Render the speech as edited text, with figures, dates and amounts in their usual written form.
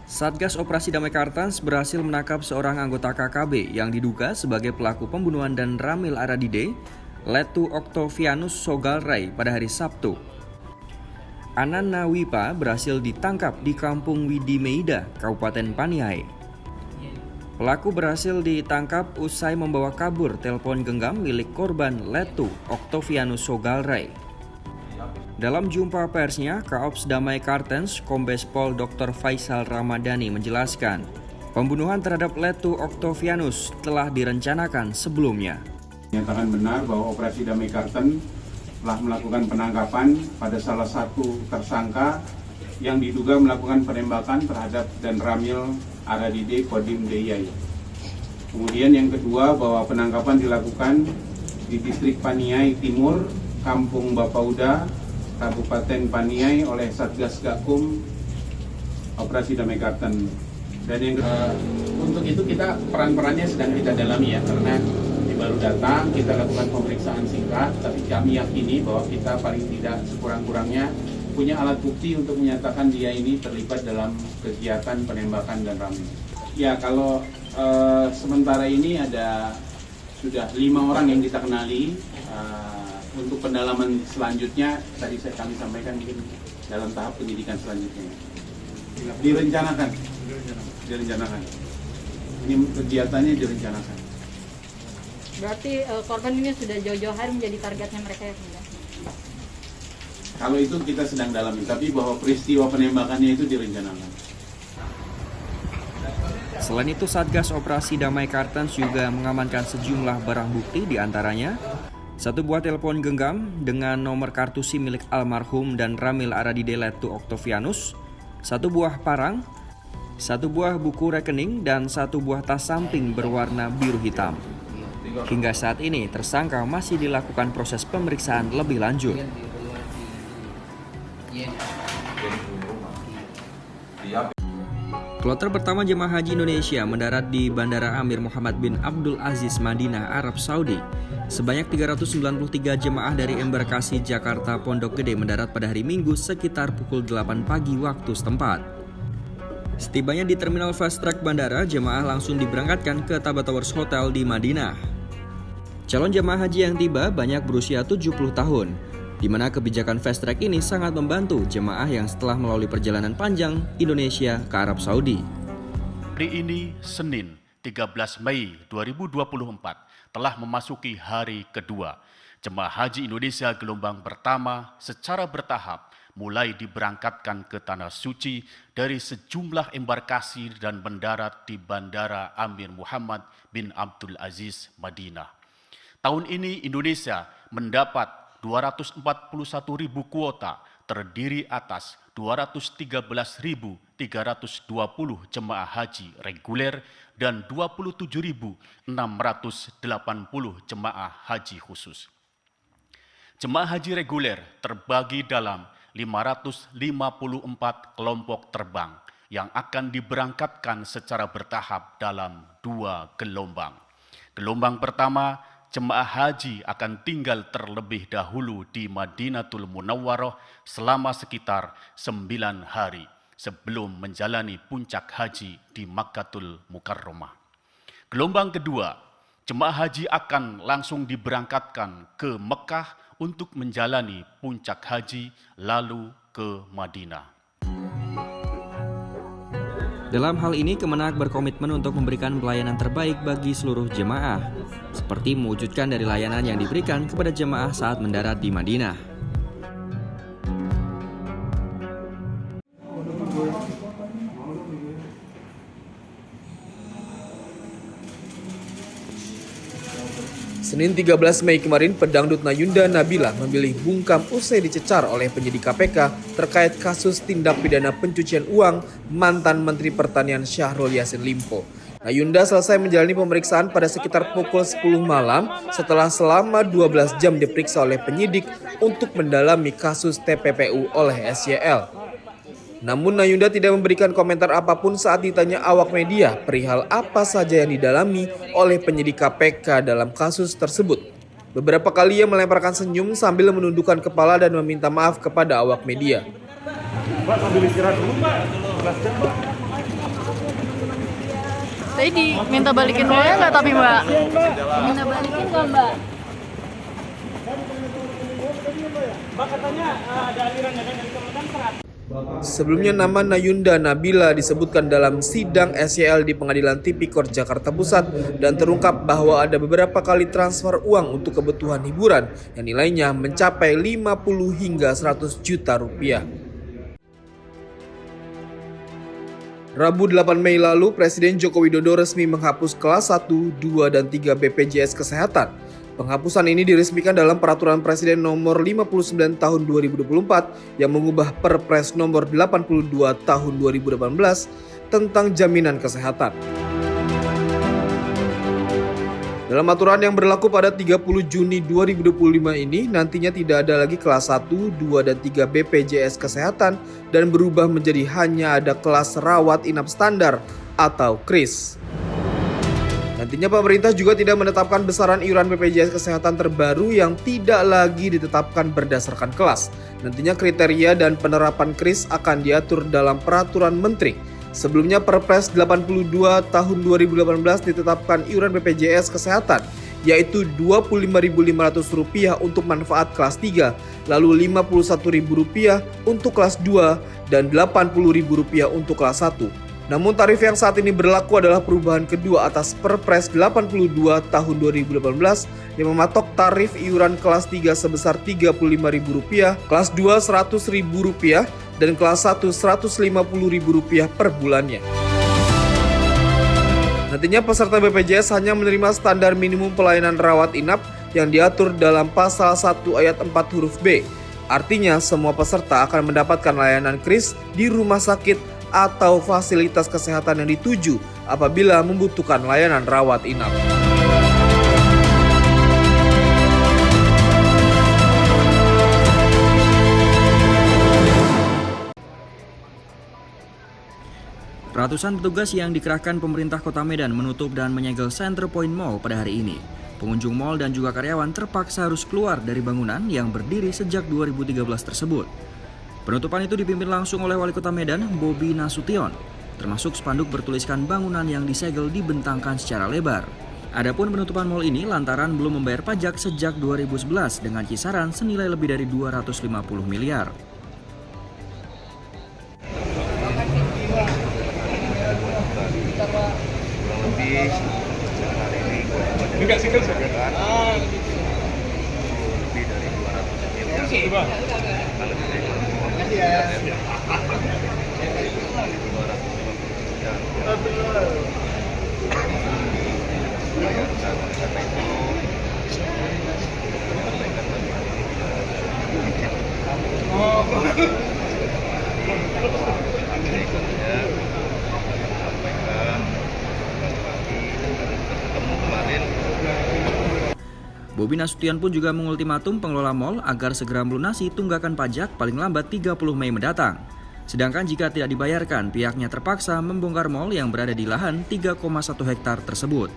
Satgas Operasi Damai Kartans berhasil menangkap seorang anggota KKB yang diduga sebagai pelaku pembunuhan dan Ramil Aradide, Letu Octavianus Sogalrai pada hari Sabtu. Anan Nawipa berhasil ditangkap di Kampung Widimeida, Kabupaten Paniai. Pelaku berhasil ditangkap usai membawa kabur telepon genggam milik korban Letu Octavianus Sogalrai. Dalam jumpa persnya, Kaops Damai Kartens Kombes Pol Dr. Faisal Ramadhani menjelaskan, pembunuhan terhadap Letu Octavianus telah direncanakan sebelumnya. Menyatakan benar bahwa Operasi Damai Kartens telah melakukan penangkapan pada salah satu tersangka yang diduga melakukan penembakan terhadap dan Ramil Aradide Kodim Deyai. Kemudian yang kedua, bahwa penangkapan dilakukan di distrik Paniai Timur, Kampung Bapauda, Kabupaten Paniai oleh Satgas Gakum Operasi Damai Kartens. Dan yang untuk itu kita peran-perannya sedang kita dalami ya, karena baru datang, kita lakukan pemeriksaan singkat, tapi kami yakini bahwa kita paling tidak sekurang-kurangnya punya alat bukti untuk menyatakan dia ini terlibat dalam kegiatan penembakan dan ramil. Ya, kalau sementara ini ada sudah 5 orang yang kita kenali. Untuk pendalaman selanjutnya tadi kami sampaikan mungkin dalam tahap penyidikan selanjutnya. Direncanakan. Ini kegiatannya direncanakan. Berarti korban ini sudah jauh-jauh hari menjadi targetnya mereka ya? Kalau itu kita sedang dalami, tapi bahwa peristiwa penembakannya itu direncanakan. Selain itu, Satgas Operasi Damai Kartens juga mengamankan sejumlah barang bukti, diantaranya satu buah telepon genggam dengan nomor kartu SIM milik almarhum dan Ramil Aradide Letu Octavianus, satu buah parang, satu buah buku rekening, dan satu buah tas samping berwarna biru hitam. Hingga saat ini, tersangka masih dilakukan proses pemeriksaan lebih lanjut. Kloter pertama jemaah haji Indonesia mendarat di Bandara Amir Muhammad bin Abdul Aziz, Madinah, Arab Saudi. Sebanyak 393 jemaah dari embarkasi Jakarta Pondok Gede mendarat pada hari Minggu sekitar pukul 8 pagi waktu setempat. Setibanya di terminal fast track bandara, jemaah langsung diberangkatkan ke Taba Towers Hotel di Madinah. Calon jemaah haji yang tiba banyak berusia 70 tahun, di mana kebijakan fast track ini sangat membantu jemaah yang setelah melalui perjalanan panjang Indonesia ke Arab Saudi. Hari ini, Senin 13 Mei 2024, telah memasuki hari kedua. Jemaah Haji Indonesia gelombang pertama secara bertahap mulai diberangkatkan ke Tanah Suci dari sejumlah embarkasi dan mendarat di Bandara Amir Muhammad bin Abdul Aziz, Madinah. Tahun ini Indonesia mendapat 241.000 kuota, terdiri atas 213.320 jemaah haji reguler dan 27.680 jemaah haji khusus. Jemaah haji reguler terbagi dalam 554 kelompok terbang yang akan diberangkatkan secara bertahap dalam 2 gelombang. Gelombang pertama, jemaah haji akan tinggal terlebih dahulu di Madinatul Munawwaroh selama sekitar 9 hari sebelum menjalani puncak haji di Makkatul Mukarramah. Gelombang kedua, jemaah haji akan langsung diberangkatkan ke Mekah untuk menjalani puncak haji lalu ke Madinah. Dalam hal ini, Kemenak berkomitmen untuk memberikan pelayanan terbaik bagi seluruh jemaah, seperti mewujudkan dari layanan yang diberikan kepada jemaah saat mendarat di Madinah. Senin 13 Mei kemarin, pedangdut Nayunda Nabila memilih bungkam usai dicecar oleh penyidik KPK terkait kasus tindak pidana pencucian uang mantan Menteri Pertanian Syahrul Yassin Limpo. Nayunda selesai menjalani pemeriksaan pada sekitar pukul 10 malam setelah selama 12 jam diperiksa oleh penyidik untuk mendalami kasus TPPU oleh SYL. Namun Nayunda tidak memberikan komentar apapun saat ditanya awak media perihal apa saja yang didalami oleh penyidik KPK dalam kasus tersebut. Beberapa kali ia melemparkan senyum sambil menundukkan kepala dan meminta maaf kepada awak media. Pak, sambil istirahat dulu, Pak. 12 jam, Pak. Tadi diminta balikin uangnya nggak tapi Mbak? Minta balikin nggak Mbak? Sebelumnya nama Nayunda Nabila disebutkan dalam sidang SYL di Pengadilan Tipikor Jakarta Pusat dan terungkap bahwa ada beberapa kali transfer uang untuk kebutuhan hiburan yang nilainya mencapai 50 hingga 100 juta rupiah. Rabu 8 Mei lalu, Presiden Joko Widodo resmi menghapus kelas 1, 2, dan 3 BPJS Kesehatan. Penghapusan ini diresmikan dalam Peraturan Presiden Nomor 59 Tahun 2024 yang mengubah Perpres Nomor 82 Tahun 2018 tentang jaminan kesehatan. Dalam aturan yang berlaku pada 30 Juni 2025 ini, nantinya tidak ada lagi kelas 1, 2, dan 3 BPJS Kesehatan dan berubah menjadi hanya ada kelas rawat inap standar atau KRIS. Nantinya pemerintah juga tidak menetapkan besaran iuran BPJS Kesehatan terbaru yang tidak lagi ditetapkan berdasarkan kelas. Nantinya kriteria dan penerapan KRIS akan diatur dalam peraturan menteri. Sebelumnya Perpres 82 tahun 2018 ditetapkan iuran BPJS Kesehatan, yaitu Rp25.500 untuk manfaat kelas 3, lalu Rp51.000 untuk kelas 2, dan Rp80.000 untuk kelas 1. Namun tarif yang saat ini berlaku adalah perubahan kedua atas Perpres 82 tahun 2018 yang mematok tarif iuran kelas 3 sebesar Rp35.000, kelas 2 Rp100.000, dan kelas 1 Rp150.000 per bulannya. Nantinya peserta BPJS hanya menerima standar minimum pelayanan rawat inap yang diatur dalam pasal 1 ayat 4 huruf B. Artinya semua peserta akan mendapatkan layanan KRIS di rumah sakit atau fasilitas kesehatan yang dituju apabila membutuhkan layanan rawat inap. Ratusan petugas yang dikerahkan pemerintah Kota Medan menutup dan menyegel Center Point Mall pada hari ini. Pengunjung mal dan juga karyawan terpaksa harus keluar dari bangunan yang berdiri sejak 2013 tersebut. Penutupan itu dipimpin langsung oleh Wali Kota Medan, Bobi Nasution. Termasuk spanduk bertuliskan bangunan yang disegel dibentangkan secara lebar. Adapun penutupan mal ini lantaran belum membayar pajak sejak 2011 dengan kisaran senilai lebih dari 250 miliar. Enggak single sih. Lebih dari 200 miliar. Bobi Nasution pun juga mengultimatum pengelola mal agar segera melunasi tunggakan pajak paling lambat 30 Mei mendatang. Sedangkan jika tidak dibayarkan, pihaknya terpaksa membongkar mal yang berada di lahan 3,1 hektar tersebut.